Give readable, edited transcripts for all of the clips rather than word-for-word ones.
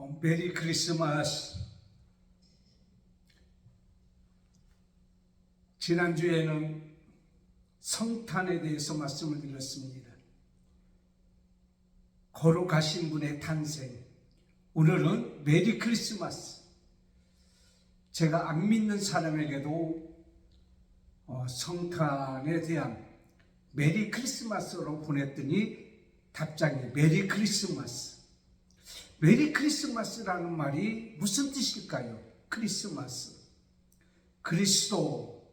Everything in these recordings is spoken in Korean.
메리 크리스마스. 지난주에는 성탄에 대해서 말씀을 드렸습니다. 거룩하신 분의 탄생. 오늘은 메리 크리스마스. 제가 안 믿는 사람에게도 성탄에 대한 메리 크리스마스로 보냈더니 답장이 메리 크리스마스. 메리 크리스마스라는 말이 무슨 뜻일까요? 크리스마스. 그리스도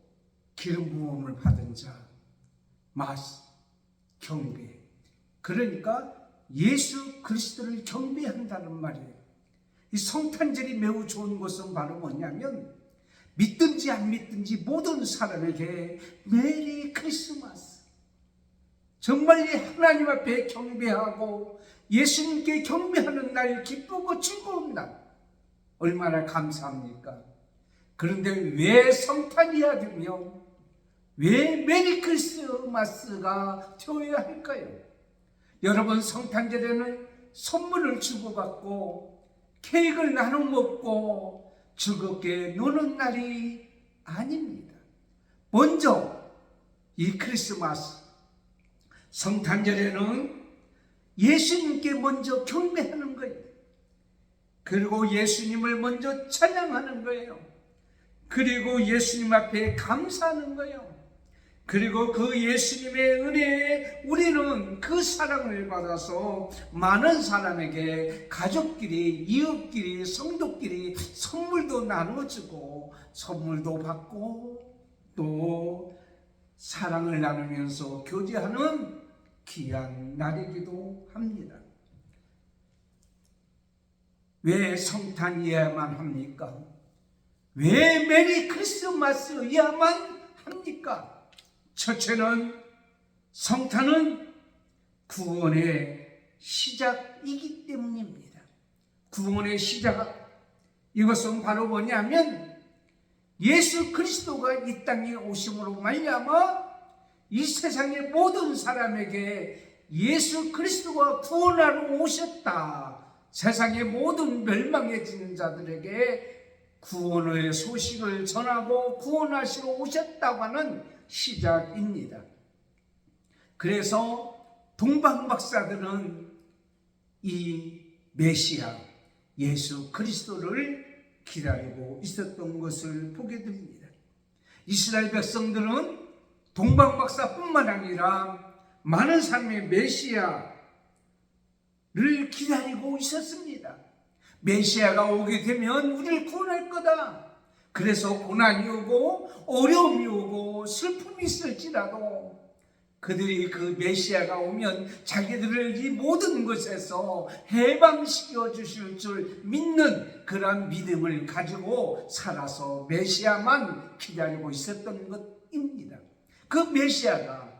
기름 부음을 받은 자, 마스, 경배. 그러니까 예수 그리스도를 경배한다는 말이에요. 이 성탄절이 매우 좋은 것은 바로 뭐냐면 믿든지 안 믿든지 모든 사람에게 메리 크리스마스. 정말 하나님 앞에 경배하고 예수님께 경배하는 날, 기쁘고 즐거운 날, 얼마나 감사합니까? 그런데 왜 성탄이야 되며 왜 메리 크리스마스가 되어야 할까요? 여러분, 성탄절에는 선물을 주고받고 케이크를 나눠 먹고 즐겁게 노는 날이 아닙니다. 먼저 이 크리스마스 성탄절에는 예수님께 먼저 경배하는 거예요. 그리고 예수님을 먼저 찬양하는 거예요. 그리고 예수님 앞에 감사하는 거예요. 그리고 그 예수님의 은혜에 우리는 그 사랑을 받아서 많은 사람에게 가족끼리, 이웃끼리, 성도끼리 선물도 나눠주고 선물도 받고 또 사랑을 나누면서 교제하는 귀한 날이기도 합니다. 왜 성탄이어야만 합니까? 왜 메리 크리스마스여야만 합니까? 첫째는 성탄은 구원의 시작이기 때문입니다. 구원의 시작, 이것은 바로 뭐냐면 예수 그리스도가 이 땅에 오심으로 말미암아 이 세상의 모든 사람에게 예수 그리스도가 구원하러 오셨다. 세상의 모든 멸망해지는 자들에게 구원의 소식을 전하고 구원하시러 오셨다고 하는 시작입니다. 그래서 동방박사들은 이 메시아 예수 그리스도를 기다리고 있었던 것을 보게 됩니다. 이스라엘 백성들은 동방박사뿐만 아니라 많은 사람의 메시아를 기다리고 있었습니다. 메시아가 오게 되면 우리를 구원할 거다. 그래서 고난이 오고 어려움이 오고 슬픔이 있을지라도 그들이 그 메시아가 오면 자기들을 이 모든 것에서 해방시켜 주실 줄 믿는 그런 믿음을 가지고 살아서 메시아만 기다리고 있었던 것입니다. 그 메시아가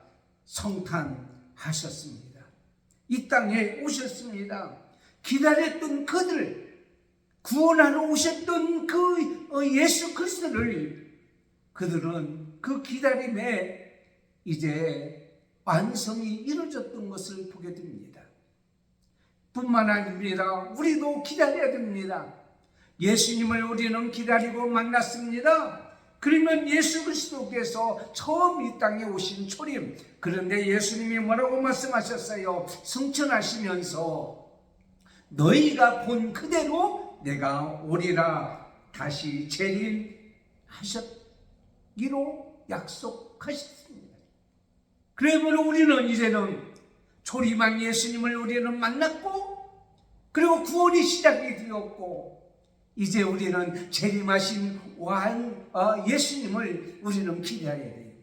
성탄하셨습니다. 이 땅에 오셨습니다. 기다렸던 그들, 구원하러 오셨던 그 예수 그리스도를 그들은 그 기다림에 이제 완성이 이루어졌던 것을 보게 됩니다. 뿐만 아니라 우리도 기다려야 됩니다. 예수님을 우리는 기다리고 만났습니다. 그러면 예수 그리스도께서 처음 이 땅에 오신 초림, 그런데 예수님이 뭐라고 말씀하셨어요? 승천하시면서 너희가 본 그대로 내가 오리라 다시 재림하셨기로 약속하셨습니다. 그러므로 우리는 이제는 초림한 예수님을 우리는 만났고 그리고 구원이 시작이 되었고 이제 우리는 재림하신 예수님을 우리는 기다려야 돼요.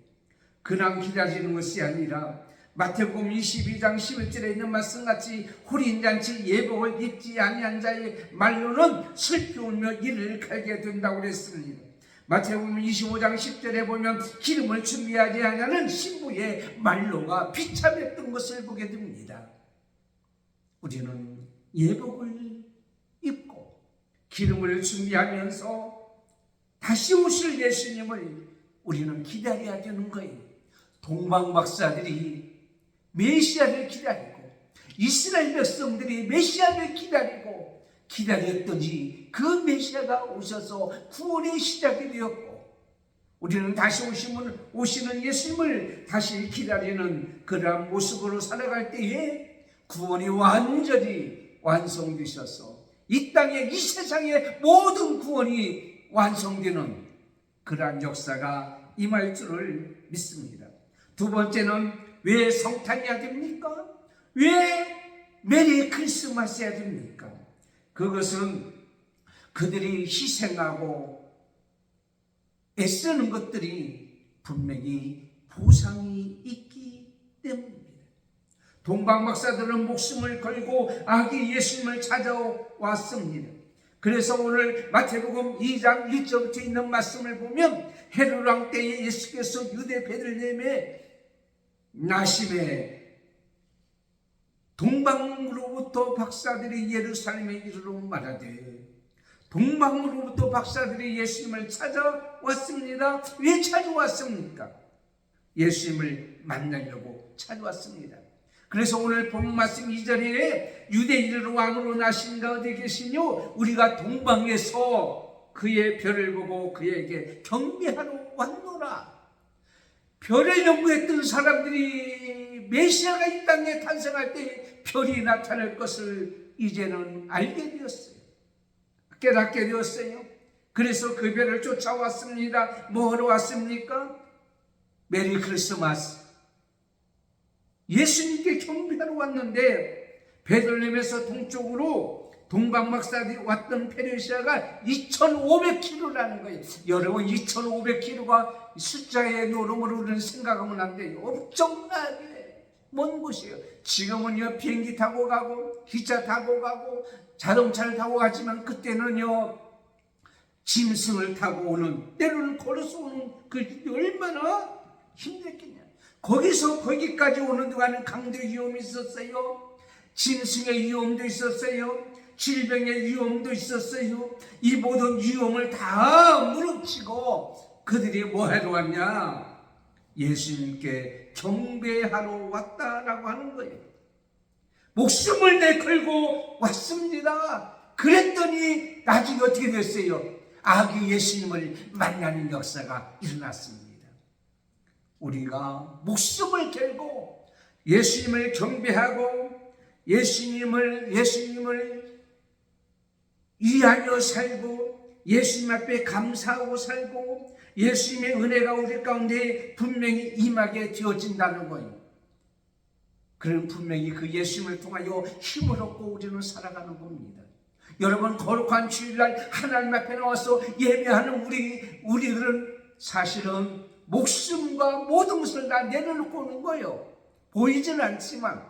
그냥 기다리는 것이 아니라 마태복음 22장 11절에 있는 말씀같이 혼인잔치 예복을 입지 아니한 자의 말로는 슬피 울며 이를 갈게 된다고 그랬습니다. 마태복음 25장 10절에 보면 기름을 준비하지 않는 신부의 말로가 비참했던 것을 보게 됩니다. 우리는 예복을 입고 기름을 준비하면서 다시 오실 예수님을 우리는 기다려야 되는 거예요. 동방박사들이 메시아를 기다리고 이스라엘 백성들이 메시아를 기다리고 기다렸더니 그 메시아가 오셔서 구원의 시작이 되었고, 우리는 다시 오시는 예수님을 다시 기다리는 그러한 모습으로 살아갈 때에 구원이 완전히 완성되셔서 이 땅에, 이 세상의 모든 구원이 완성되는 그러한 역사가 임할 줄을 믿습니다. 두 번째는 왜 성탄이야 됩니까? 왜 메리 크리스마스야 됩니까? 그것은 그들이 희생하고 애쓰는 것들이 분명히 보상이 있기 때문입니다. 동방박사들은 목숨을 걸고 아기 예수님을 찾아왔습니다. 그래서 오늘 마태복음 2장 1절부터 있는 말씀을 보면 헤롯 왕 때에 예수께서 유대 베들레헴에 나심에 동방으로부터 박사들이 예루살렘에 이르러 말하되, 동방으로부터 박사들이 예수님을 찾아왔습니다. 왜 찾아왔습니까? 예수님을 만나려고 찾아왔습니다. 그래서 오늘 본 말씀 2절에 유대인으로 왕으로 나신 가 어디 계시뇨? 우리가 동방에서 그의 별을 보고 그에게 경배하러 왔노라. 별을 연구했던 사람들이 메시아가 이 땅에 탄생할 때 별이 나타날 것을 이제는 알게 되었어요. 깨닫게 되었어요. 그래서 그 별을 쫓아왔습니다. 뭐하러 왔습니까? 메리 크리스마스, 예수님께 경배하러 왔는데, 베들레헴에서 동쪽으로 동방박사들이 왔던 페르시아가 2500km라는 거예요. 여러분, 2500km가 숫자의 노름으로는 생각하면 안 돼요. 엄청나게 먼 곳이에요. 지금은요, 비행기 타고 가고 기차 타고 가고 자동차를 타고 가지만, 그때는요 짐승을 타고 오는, 때로는 걸어서 오는 그 얼마나 힘들겠냐. 거기서 거기까지 오는 동안은 강도 위험이 있었어요. 짐승의 위험도 있었어요. 질병의 위험도 있었어요. 이 모든 위험을 다 무릅쓰고 그들이 뭐 하러 왔냐? 예수님께 경배하러 왔다라고 하는 거예요. 목숨을 내걸고 왔습니다. 그랬더니 나중에 어떻게 됐어요? 아기 예수님을 만나는 역사가 일어났습니다. 우리가 목숨을 걸고 예수님을 경배하고 예수님을 위하여 살고 예수님 앞에 감사하고 살고 예수님의 은혜가 우리 가운데 분명히 임하게 되어진다는 거예요. 그럼 분명히 그 예수님을 통하여 힘을 얻고 우리는 살아가는 겁니다. 여러분, 거룩한 주일날 하나님 앞에 나와서 예배하는 우리들은 사실은 목숨과 모든 것을 다 내려놓고 오는 거예요. 보이지는 않지만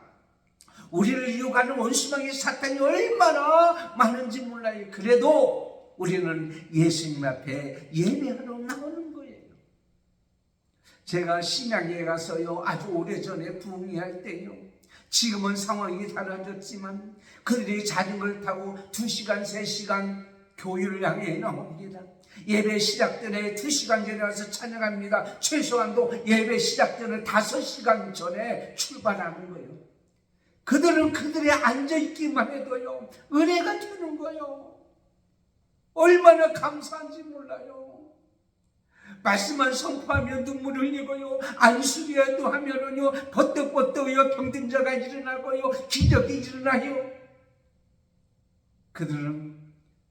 우리를 유혹하는 원수마귀 사탄이 얼마나 많은지 몰라요. 그래도 우리는 예수님 앞에 예배하러 나오는 거예요. 제가 신약에 가서요, 아주 오래전에 부흥회할 때요, 지금은 상황이 달라졌지만 그들이 자전거를 타고 2시간, 3시간 교회를 향해 나옵니다. 예배 시작 전에 2시간 전에 와서 찬양합니다. 최소한도 예배 시작 전에 5시간 전에 출발하는 거예요. 그들은 그들이 앉아있기만 해도요, 은혜가 되는 거예요. 얼마나 감사한지 몰라요. 말씀만 선포하면 눈물 흘리고요, 안수리야도 하면은요, 버떡버떡요, 병든 자가 일어나고요, 기적이 일어나요. 그들은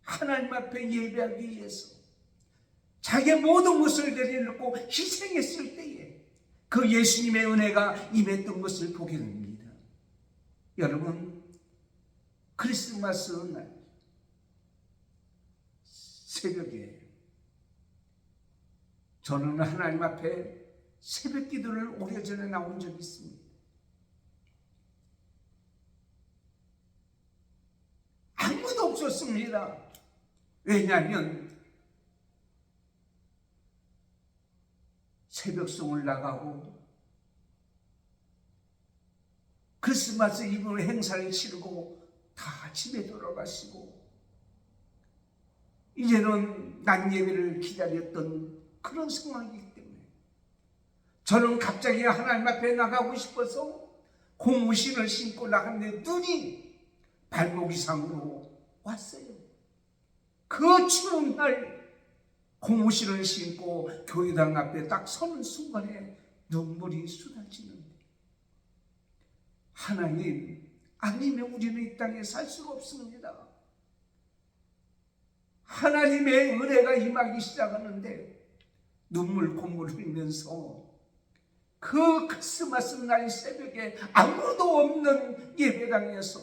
하나님 앞에 예배하기 위해서 자기의 모든 것을 내려놓고 희생했을 때에 그 예수님의 은혜가 임했던 것을 보게 됩니다. 여러분, 크리스마스 날 새벽에 저는 하나님 앞에 새벽 기도를 오래전에 나온 적이 있습니다. 아무도 없었습니다. 왜냐하면 새벽송을 나가고 크리스마스 이브 행사를 치르고 다 집에 돌아가시고 이제는 낮 예배를 기다렸던 그런 상황이기 때문에 저는 갑자기 하나님 앞에 나가고 싶어서 고무신을 신고 나갔는데 눈이 발목 이상으로 왔어요. 그 추운 날 고무신을 신고 교회당 앞에 딱 서는 순간에 눈물이 쏟아지는데, 하나님 아니면 우리는 이 땅에 살 수가 없습니다. 하나님의 은혜가 임하기 시작하는데 눈물 콧물 흘리면서 그 크리스마스 날 새벽에 아무도 없는 예배당에서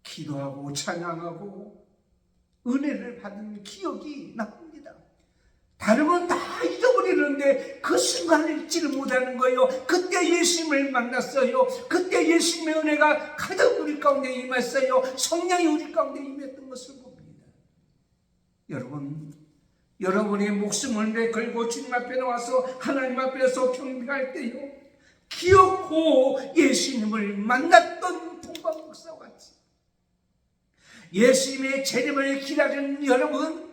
기도하고 찬양하고 은혜를 받은 기억이 납니다. 다른 건 다 잊어버리는데 그 순간을 잊지를 못하는 거예요. 그때 예수님을 만났어요. 그때 예수님의 은혜가 가득 우리 가운데 임했어요. 성령이 우리 가운데 임했던 것을 봅니다. 여러분, 여러분의 목숨을 내걸고 주님 앞에 나와서 하나님 앞에서 경배할 때요, 기억고 예수님을 만났던 동방 목사와 같이 예수님의 재림을 기다리는 여러분,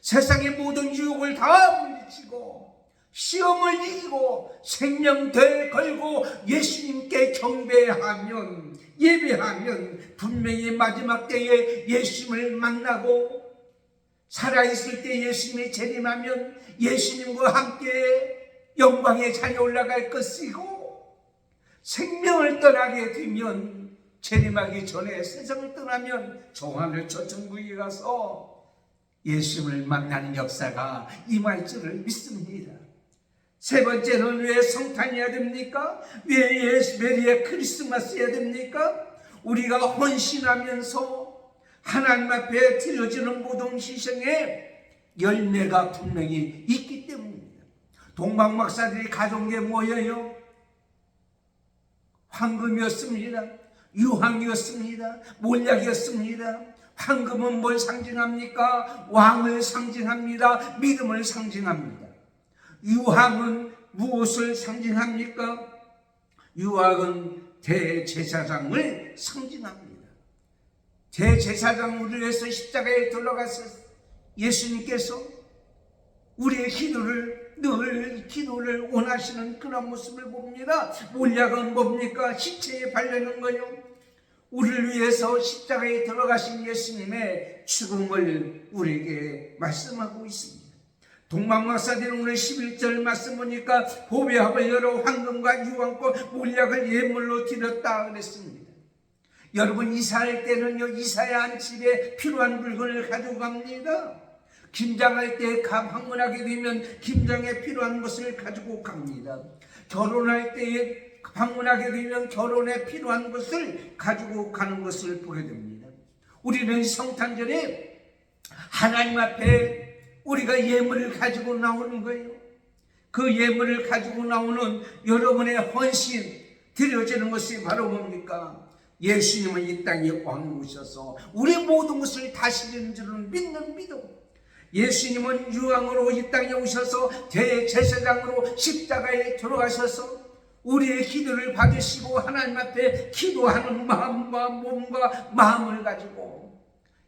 세상의 모든 유혹을 다 물리치고 시험을 이기고 생명들 걸고 예수님께 경배하면, 예배하면 분명히 마지막 때에 예수님을 만나고, 살아있을 때 예수님이 재림하면 예수님과 함께 영광의 자리에 올라갈 것이고, 생명을 떠나게 되면, 재림하기 전에 세상을 떠나면 정하늘 저천국에 가서 예수님을 만나는 역사가 임할 줄을 믿습니다. 세 번째는 왜 성탄이어야 됩니까? 왜 메리의 크리스마스여야 됩니까? 우리가 헌신하면서 하나님 앞에 드려지는 모든 희생의 열매가 분명히 있기 때문입니다. 동방 목사들이 가져온 게 뭐예요? 황금이었습니다. 유황이었습니다. 몰약이었습니다. 황금은 뭘 상징합니까? 왕을 상징합니다. 믿음을 상징합니다. 유황은 무엇을 상징합니까? 유황은 대제사장을 상징합니다. 대제사장을 위해서 십자가에 돌아가서 예수님께서 우리의 기도를 원하시는 그런 모습을 봅니다. 몰약은 뭡니까? 시체에 바르는 거요. 우리를 위해서 십자가에 들어가신 예수님의 죽음을 우리에게 말씀하고 있습니다. 동방목사들은 오늘 11절 말씀 보니까 보배합을 열어 황금과 유황과 몰약을 예물로 드렸다 그랬습니다. 여러분, 이사할 때는요, 이사야 집에 필요한 물건을 가지고 갑니다. 김장할 때 방문하게 되면 김장에 필요한 것을 가지고 갑니다. 결혼할 때에 방문하게 되면 결혼에 필요한 것을 가지고 가는 것을 보게 됩니다. 우리는 성탄절에 하나님 앞에 우리가 예물을 가지고 나오는 거예요. 그 예물을 가지고 나오는 여러분의 헌신, 드려지는 것이 바로 뭡니까? 예수님은 이 땅에 왕 오셔서 우리 모든 것을 다스리는 줄은 믿는 믿음. 예수님은 유황으로 이 땅에 오셔서 대제사장으로 십자가에 들어가셔서 우리의 기도를 받으시고 하나님 앞에 기도하는 마음과 몸과 마음을 가지고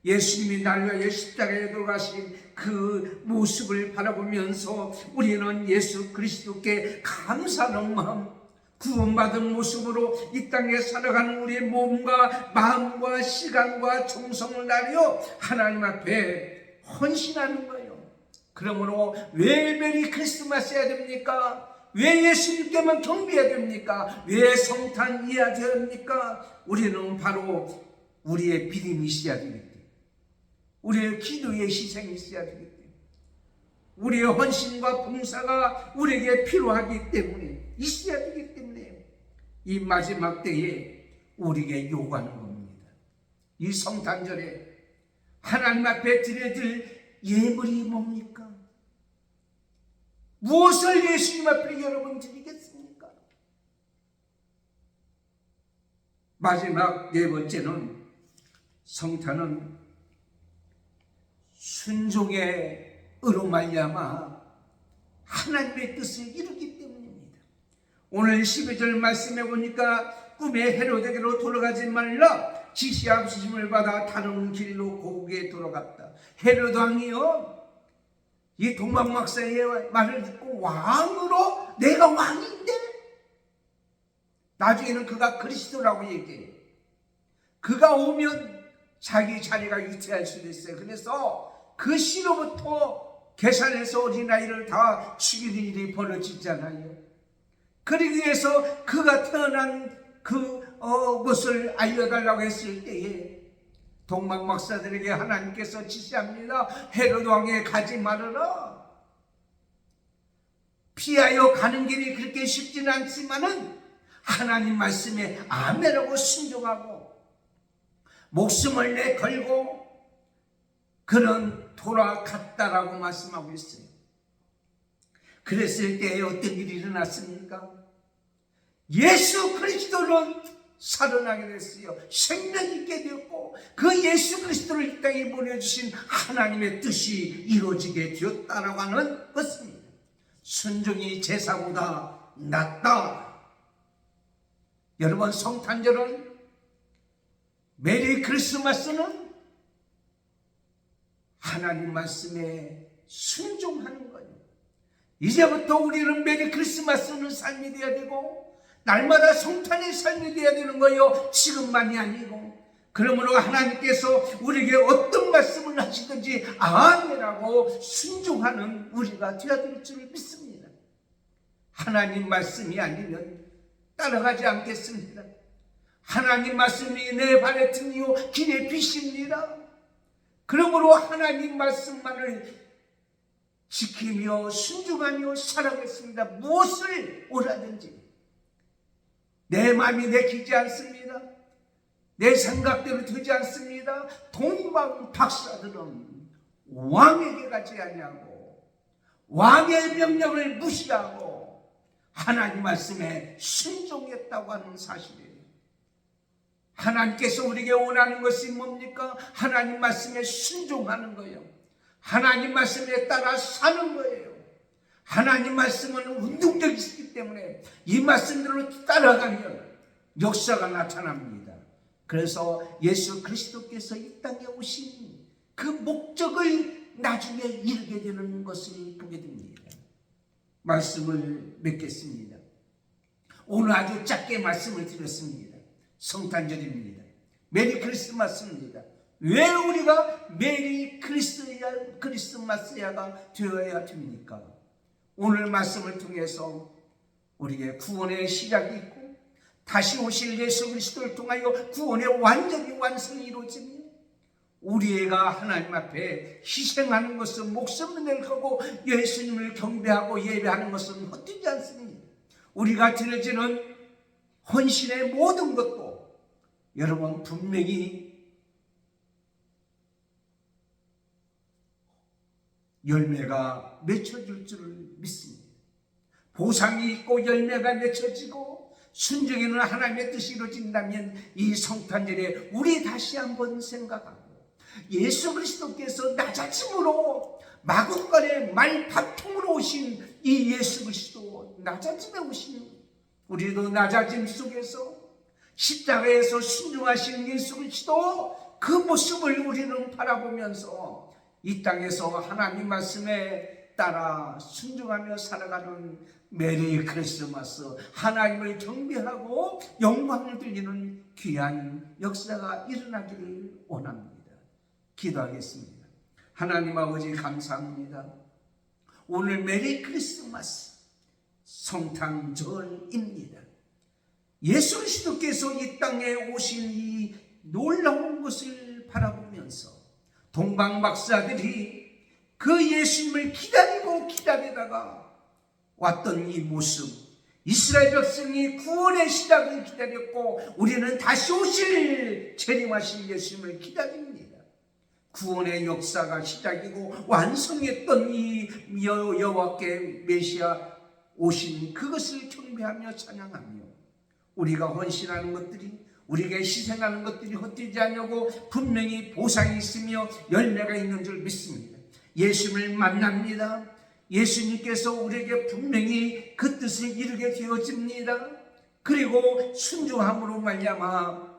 예수님이 날 위하여 십자가에 들어가신 그 모습을 바라보면서 우리는 예수 그리스도께 감사하는 마음, 구원받은 모습으로 이 땅에 살아가는 우리의 몸과 마음과 시간과 정성을 다하여 하나님 앞에 헌신하는 거예요. 그러므로 왜 메리 크리스마스 해야 됩니까? 왜 예수님께만 경배해야 됩니까? 왜 성탄이어야 됩니까? 우리는 바로 우리의 믿음이 있어야 되기 때문에, 우리의 기도의 희생이 있어야 되기 때문에, 우리의 헌신과 봉사가 우리에게 필요하기 때문에, 있어야 되기 때문에 이 마지막 때에 우리에게 요구하는 겁니다. 이 성탄절에 하나님 앞에 드려질 예물이 뭡니까? 무엇을 예수님 앞에 여러분 드리겠습니까? 마지막 네 번째는, 성탄은 순종의 의로 말미암아 하나님의 뜻을 이루기 때문입니다. 오늘 12절 말씀해 보니까 꿈에 헤로데게로 돌아가지 말라 지시하심을 받아 다른 길로 고국에 돌아갔다. 헤로드 왕이요, 이 동방목사의 말을 듣고 왕으로, 내가 왕인데? 나중에는 그가 그리스도라고 얘기해요. 그가 오면 자기 자리가 유태할 수도 있어요. 그래서 그 시로부터 계산해서 어린아이를 다 죽이는 일이 벌어지잖아요. 그러기 위해서 그가 태어난 것을 알려달라고 했을 때에 동방 박사들에게 하나님께서 지시합니다. 헤롯 왕에 가지 말아라. 피하여 가는 길이 그렇게 쉽지는 않지만은 하나님 말씀에 아멘하고 순종하고 목숨을 내걸고 그는 돌아갔다라고 말씀하고 있어요. 그랬을 때 어떤 일이 일어났습니까? 예수 그리스도는 살아나게 됐어요. 생명 있게 되었고 그 예수 그리스도를 이 땅에 보내주신 하나님의 뜻이 이루어지게 되었다라고 하는 것입니다. 순종이 제사보다 낫다. 여러분, 성탄절은, 메리 크리스마스는 하나님 말씀에 순종하는 거예요. 이제부터 우리는 메리 크리스마스는 삶이 되어야 되고 날마다 성탄의 삶이 되어야 되는 거예요. 지금만이 아니고. 그러므로 하나님께서 우리에게 어떤 말씀을 하시든지 아멘하고 순종하는 우리가 되어야 될 줄 믿습니다. 하나님 말씀이 아니면 따라가지 않겠습니다. 하나님 말씀이 내 발에 등이요 길에 빛입니다. 그러므로 하나님 말씀만을 지키며 순종하며 살아가겠습니다. 무엇을 오라든지 내 마음이 내키지 않습니다. 내 생각대로 되지 않습니다. 동방 박사들은 왕에게 가지 아니하고 왕의 명령을 무시하고 하나님 말씀에 순종했다고 하는 사실이에요. 하나님께서 우리에게 원하는 것이 뭡니까? 하나님 말씀에 순종하는 거예요. 하나님 말씀에 따라 사는 거예요. 하나님 말씀은 운동적이기 때문에 이 말씀대로 따라가면 역사가 나타납니다. 그래서 예수 그리스도께서 이 땅에 오신 그 목적을 나중에 이루게 되는 것을 보게 됩니다. 말씀을 맺겠습니다. 오늘 아주 짧게 말씀을 드렸습니다. 성탄절입니다. 메리 크리스마스입니다. 왜 우리가 메리 크리스마스야가 되어야 됩니까? 오늘 말씀을 통해서 우리의 구원의 시작이 있고 다시 오실 예수 그리스도를 통하여 구원의 완전히 완성이 이루어집니다. 우리가 하나님 앞에 희생하는 것은 목숨을 낼 거고 예수님을 경배하고 예배하는 것은 헛되지 않습니다. 우리가 드려지는 헌신의 모든 것도 여러분 분명히 열매가 맺혀질 줄 믿습니다. 보상이 있고 열매가 맺혀지고 순종에는 하나님의 뜻이 이루어진다면 이 성탄절에 우리 다시 한번 생각하고 예수 그리스도께서 낮아짐으로 마구간에 말바통으로 오신 이 예수 그리스도, 낮아짐에 오신 우리도 낮아짐 속에서 십자가에서 순종하신 예수 그리스도 그 모습을 우리는 바라보면서 이 땅에서 하나님 말씀에 따라 순종하며 살아가는 메리 크리스마스, 하나님을 경배하고 영광을 돌리는 귀한 역사가 일어나기를 원합니다. 기도하겠습니다. 하나님 아버지 감사합니다. 오늘 메리 크리스마스 성탄절입니다. 예수 그리스도께서 이 땅에 오신 이 놀라운 것을 바라보면서 동방 박사들이 그 예수님을 기다리다가 왔던 이 모습, 이스라엘 백성이 구원의 시작을 기다렸고 우리는 다시 오실 재림하신 예수님을 기다립니다. 구원의 역사가 시작이고 완성했던 이 여호와께 메시아 오신 그것을 경배하며 찬양하며 우리가 헌신하는 것들이, 우리에게 희생하는 것들이 헛되지 않냐고 분명히 보상이 있으며 열매가 있는 줄 믿습니다. 예수님을 만납니다. 예수님께서 우리에게 분명히 그 뜻을 이루게 되어집니다. 그리고 순종함으로 말미암아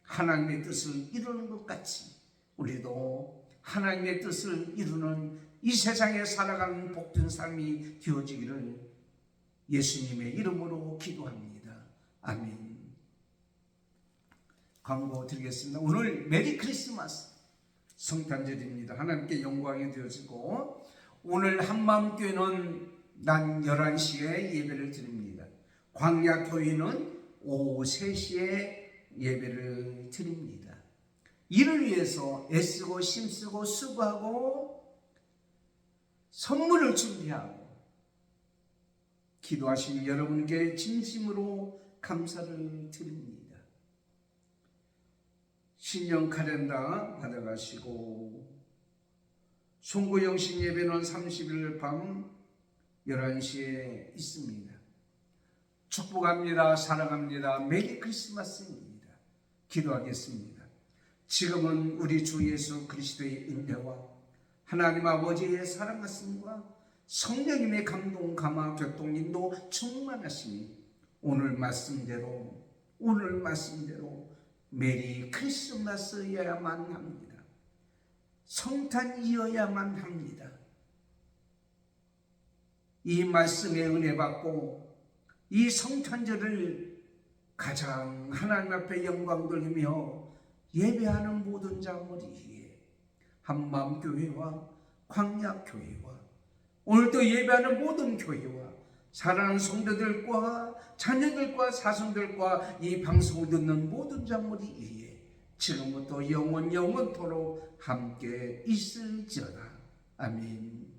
하나님의 뜻을 이루는 것 같이 우리도 하나님의 뜻을 이루는 이 세상에 살아가는 복된 삶이 되어지기를 예수님의 이름으로 기도합니다. 아멘. 광고 드리겠습니다. 오늘 메리 크리스마스 성탄절입니다. 하나님께 영광이 되어지고 오늘 한마음교회는 낮 11시에 예배를 드립니다. 광야교회는 오후 3시에 예배를 드립니다. 이를 위해서 애쓰고 힘쓰고 수고하고 선물을 준비하고 기도하신 여러분께 진심으로 감사를 드립니다. 신년 카렌더 받아가시고 송구영신 예배는 30일 밤 11시에 있습니다. 축복합니다. 사랑합니다. 메리 크리스마스입니다. 기도하겠습니다. 지금은 우리 주 예수 그리스도의 은혜와 하나님 아버지의 사랑 말씀과 성령님의 감동, 감화, 교통, 인도 충만하시니 오늘 말씀대로 메리 크리스마스여야만 합니다. 성탄이어야만 합니다. 이 말씀에 은혜 받고 이 성탄절을 가장 하나님 앞에 영광 돌리며 예배하는 모든 자들이 위해 한마음교회와 광야교회와 오늘도 예배하는 모든 교회와 사랑하는 성도들과 자녀들과 사손들과 이 방송을 듣는 모든 자들이 위해 지금부터 영원토록 함께 있을지어다. 아멘.